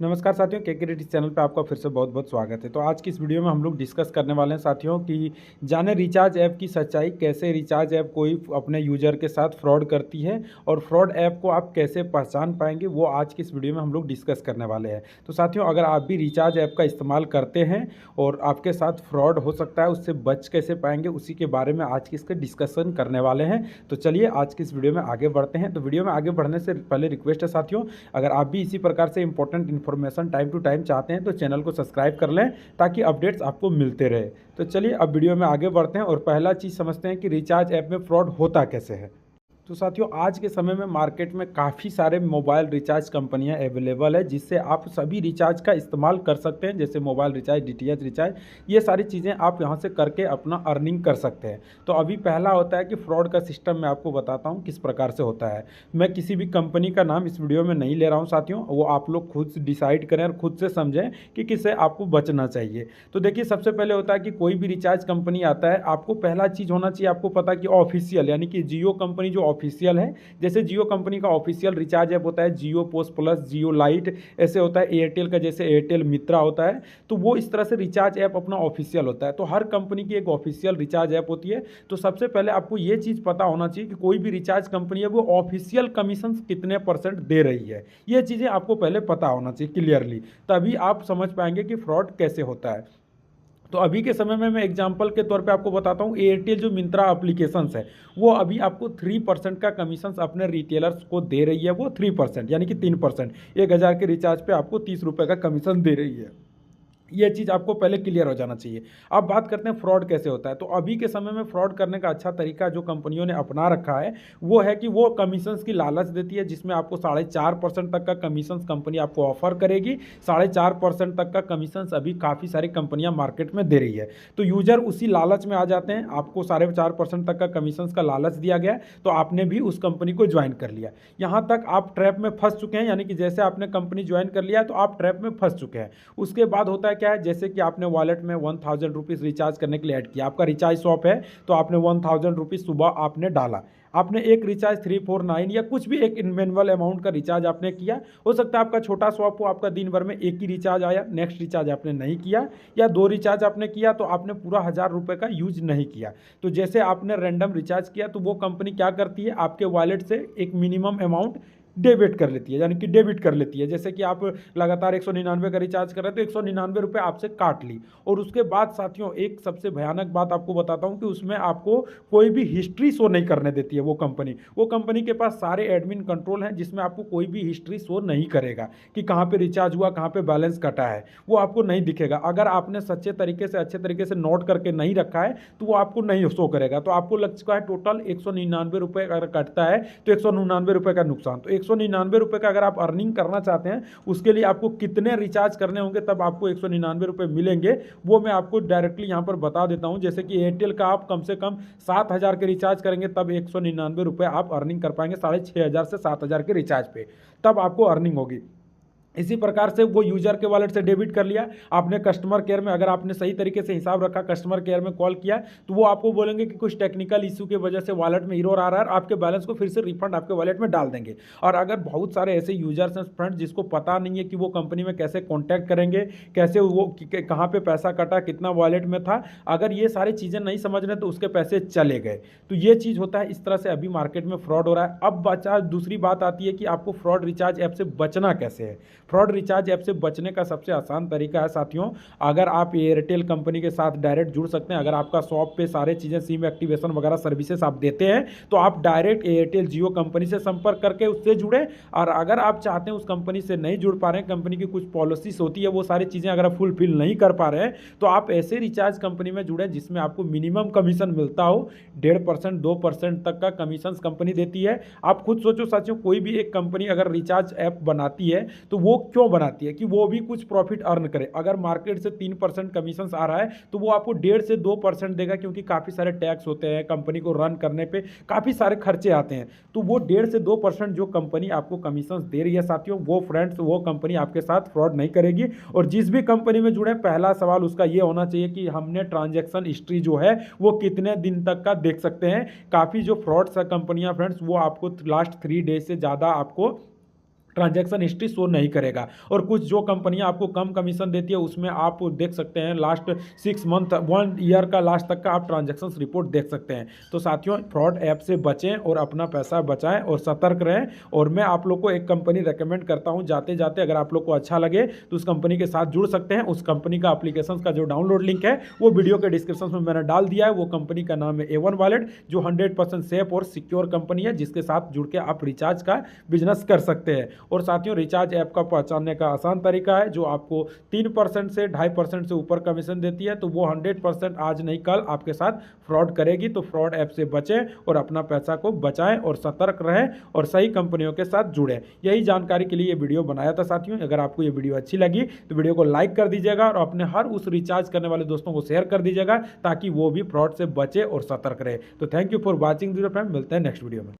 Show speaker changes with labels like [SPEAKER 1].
[SPEAKER 1] नमस्कार साथियों, के चैनल पे आपका फिर से बहुत बहुत स्वागत है। तो आज की इस वीडियो में हम लोग डिस्कस करने वाले हैं साथियों कि जाने रिचार्ज ऐप की सच्चाई, कैसे रिचार्ज ऐप कोई अपने यूज़र के साथ फ्रॉड करती है और फ्रॉड ऐप को आप कैसे पहचान पाएंगे, वो आज की इस वीडियो में हम लोग डिस्कस करने वाले हैं। तो साथियों, अगर आप भी रिचार्ज ऐप का इस्तेमाल करते हैं और आपके साथ फ्रॉड हो सकता है, उससे बच कैसे पाएंगे, उसी के बारे में आज की इसके डिस्कशन करने वाले हैं। तो चलिए आज की इस वीडियो में आगे बढ़ते हैं। तो वीडियो में आगे बढ़ने से पहले रिक्वेस्ट है साथियों, अगर आप भी इसी प्रकार से important information time to time चाहते हैं तो चैनल को सब्सक्राइब कर लें ताकि अपडेट्स आपको मिलते रहे। तो चलिए अब वीडियो में आगे बढ़ते हैं और पहला चीज़ समझते हैं कि रिचार्ज ऐप में फ्रॉड होता कैसे है। तो साथियों, आज के समय में मार्केट में काफ़ी सारे मोबाइल रिचार्ज कंपनियां अवेलेबल है, जिससे आप सभी रिचार्ज का इस्तेमाल कर सकते हैं, जैसे मोबाइल रिचार्ज, डीटीएच रिचार्ज, ये सारी चीज़ें आप यहां से करके अपना अर्निंग कर सकते हैं। तो अभी पहला होता है कि फ्रॉड का सिस्टम मैं आपको बताता हूं किस प्रकार से होता है। मैं किसी भी कंपनी का नाम इस वीडियो में नहीं ले रहा हूँ साथियों, वो आप लोग खुद डिसाइड करें और खुद से समझें कि किससे आपको बचना चाहिए। तो देखिए, सबसे पहले होता है कि कोई भी रिचार्ज कंपनी आता है, आपको पहला चीज़ होना चाहिए, आपको पता कि ऑफिशियल, यानी कि जियो कंपनी जो ऑफिशियल है, जैसे जियो कंपनी का ऑफिशियल रिचार्ज ऐप होता है जियो पोस्ट प्लस, जियो लाइट, ऐसे होता है एयरटेल का, जैसे एयरटेल मित्रा होता है। तो वो इस तरह से रिचार्ज ऐप अपना ऑफिशियल होता है। तो हर कंपनी की एक ऑफिशियल रिचार्ज ऐप होती है। तो सबसे पहले आपको ये चीज़ पता होना चाहिए कि कोई भी रिचार्ज कंपनी है वो ऑफिशियल कमीशन कितने % दे रही है। ये चीज़ें आपको पहले पता होना चाहिए क्लियरली, तभी आप समझ पाएंगे कि फ्रॉड कैसे होता है। तो अभी के समय में मैं एग्जांपल के तौर पे आपको बताता हूँ, एयरटेल जो मिंत्रा एप्लीकेशंस है, वो अभी आपको 3% का कमीशन अपने रिटेलर्स को दे रही है। वो 3% यानी कि 3%, 1000 के रिचार्ज पे आपको 30 रुपये का कमीशन दे रही है। ये चीज़ आपको पहले क्लियर हो जाना चाहिए। अब बात करते हैं फ्रॉड कैसे होता है। तो अभी के समय में फ्रॉड करने का अच्छा तरीका जो कंपनियों ने अपना रखा है वो है कि वो कमीशंस की लालच देती है, जिसमें आपको 4.5% तक का कमीशंस कंपनी आपको ऑफर करेगी। 4.5% तक का कमीशंस अभी काफ़ी सारी कंपनियां मार्केट में दे रही है। तो यूजर उसी लालच में आ जाते हैं, आपको 4.5% तक का कमीशंस का लालच दिया गया तो आपने भी उस कंपनी को ज्वाइन कर लिया। यहाँ तक आप ट्रैप में फंस चुके हैं, यानी कि जैसे आपने कंपनी ज्वाइन कर लिया तो आप ट्रैप में फंस चुके हैं। उसके बाद होता है क्या है, जैसे कि आपने वॉलेट में 1000 रुपीज़ रिचार्ज करने के लिए ऐड किया, आपका रिचार्ज शॉप है तो आपने 1000 रुपीज़ सुबह आपने डाला, आपने एक रिचार्ज 349 या कुछ भी एक इनमेनुअल अमाउंट का रिचार्ज आपने किया। हो सकता है आपका छोटा शॉप हो, आपका दिन भर में एक ही रिचार्ज आया, नेक्स्ट रिचार्ज आपने नहीं किया, या 2 रिचार्ज आपने किया तो आपने पूरा 1000 रुपये का यूज नहीं किया। तो जैसे आपने रैंडम रिचार्ज किया तो वो कंपनी क्या करती है, आपके वॉलेट से एक मिनिमम अमाउंट डेबिट कर लेती है, यानी कि डेबिट कर लेती है। जैसे कि आप लगातार 199 का रिचार्ज कर रहे हैं तो 199 रुपये आपसे काट ली। और उसके बाद साथियों, एक सबसे भयानक बात आपको बताता हूं कि उसमें आपको कोई भी हिस्ट्री शो नहीं करने देती है वो कंपनी के पास सारे एडमिन कंट्रोल हैं, जिसमें आपको कोई भी हिस्ट्री शो नहीं करेगा कि कहाँ पे रिचार्ज हुआ, कहाँ पे बैलेंस कटा है, वो आपको नहीं दिखेगा। अगर आपने सच्चे तरीके से, अच्छे तरीके से नोट करके नहीं रखा है तो वो आपको नहीं शो करेगा। तो आपको लग चुका है टोटल 199 रुपये अगर कटता है तो 199 रुपये का नुकसान। तो 199 रुपये का अगर आप अर्निंग करना चाहते हैं, उसके लिए आपको कितने रिचार्ज करने होंगे तब आपको 199 रुपये मिलेंगे, वो मैं आपको डायरेक्टली यहाँ पर बता देता हूँ। जैसे कि एयरटेल का आप कम से कम 7000 के रिचार्ज करेंगे तब 199 रुपये आप अर्निंग कर पाएंगे, 6500 से 7000 के रिचार्ज पे, तब आपको अर्निंग होगी। इसी प्रकार से वो यूजर के वॉलेट से डेबिट कर लिया, आपने कस्टमर केयर में, अगर आपने सही तरीके से हिसाब रखा, कस्टमर केयर में कॉल किया तो वो आपको बोलेंगे कि कुछ टेक्निकल इशू की वजह से वॉलेट में एरर आ रहा है, आपके बैलेंस को फिर से रिफंड आपके वॉलेट में डाल देंगे। और अगर बहुत सारे ऐसे यूजर्स हैं फ्रेंड्स जिसको पता नहीं है कि वो कंपनी में कैसे कॉन्टैक्ट करेंगे, कैसे वो कहाँ पर पैसा कटा, कितना वॉलेट में था, अगर ये सारी चीज़ें नहीं समझ रहे तो उसके पैसे चले गए। तो ये चीज़ होता है, इस तरह से अभी मार्केट में फ्रॉड हो रहा है। अब बचा दूसरी बात आती है कि आपको फ्रॉड रिचार्ज ऐप से बचना कैसे है। फ्रॉड रिचार्ज ऐप से बचने का सबसे आसान तरीका है साथियों, अगर आप एयरटेल कंपनी के साथ डायरेक्ट जुड़ सकते हैं, अगर आपका शॉप पे सारे चीज़ें सिम एक्टिवेशन वगैरह सर्विसेज आप देते हैं तो आप डायरेक्ट एयरटेल जियो कंपनी से संपर्क करके उससे जुड़े। और अगर आप चाहते हैं उस कंपनी से नहीं जुड़ पा रहे हैं, कंपनी की कुछ पॉलिसीज होती है, वो सारी चीज़ें अगर आप फुलफिल नहीं कर पा रहे हैं तो आप ऐसे रिचार्ज कंपनी में जुड़े जिसमें आपको मिनिमम कमीशन मिलता हो, 1.5% 2% तक का कमीशन कंपनी देती है। आप खुद सोचो साथियों, कोई भी एक कंपनी अगर रिचार्ज ऐप बनाती है तो वो क्यों बनाती है, कि वो भी कुछ प्रॉफिट अर्न करे। अगर मार्केट से 3% कमीशन आ रहा है तो वो आपको 1.5 से 2% देगा, क्योंकि काफ़ी सारे टैक्स होते हैं, कंपनी को रन करने पे काफ़ी सारे खर्चे आते हैं। तो वो 1.5 से 2% जो कंपनी आपको कमीशन दे रही है साथियों, वो फ्रेंड्स वो कंपनी आपके साथ फ्रॉड नहीं करेगी। और जिस भी कंपनी में जुड़े, पहला सवाल उसका ये होना चाहिए कि हमने ट्रांजैक्शन हिस्ट्री जो है वो कितने दिन तक का देख सकते हैं। काफ़ी जो फ्रॉड कंपनियां फ्रेंड्स, वो आपको लास्ट 3 डेज से ज़्यादा आपको ट्रांजैक्शन हिस्ट्री शो नहीं करेगा। और कुछ जो कंपनियां आपको कम कमीशन देती है उसमें आप देख सकते हैं लास्ट 6 मंथ 1 ईयर का लास्ट तक का आप ट्रांजैक्शन रिपोर्ट देख सकते हैं। तो साथियों, फ्रॉड ऐप से बचें और अपना पैसा बचाएं और सतर्क रहें। और मैं आप लोग को एक कंपनी रेकमेंड करता हूं, जाते जाते अगर आप लोग को अच्छा लगे तो उस कंपनी के साथ जुड़ सकते हैं। उस कंपनी का एप्लीकेशन का जो डाउनलोड लिंक है वो वीडियो के डिस्क्रिप्शन में मैंने डाल दिया है। वो कंपनी का नाम है A1 वॉलेट, जो 100% सेफ और सिक्योर कंपनी है, जिसके साथ जुड़ के आप रिचार्ज का बिजनेस कर सकते हैं। और साथियों, रिचार्ज ऐप का पहचानने का आसान तरीका है, जो आपको 3% से 2.5% से ऊपर कमीशन देती है, तो वो 100% आज नहीं कल आपके साथ फ्रॉड करेगी। तो फ्रॉड ऐप से बचें और अपना पैसा को बचाएं और सतर्क रहें और सही कंपनियों के साथ जुड़ें। यही जानकारी के लिए ये वीडियो बनाया था साथियों। अगर आपको ये वीडियो अच्छी लगी तो वीडियो को लाइक कर दीजिएगा और अपने हर उस रिचार्ज करने वाले दोस्तों को शेयर कर दीजिएगा, ताकि वो भी फ्रॉड से बचे और सतर्क रहे। तो thank you for watching video friend, मिलते हैं नेक्स्ट वीडियो में।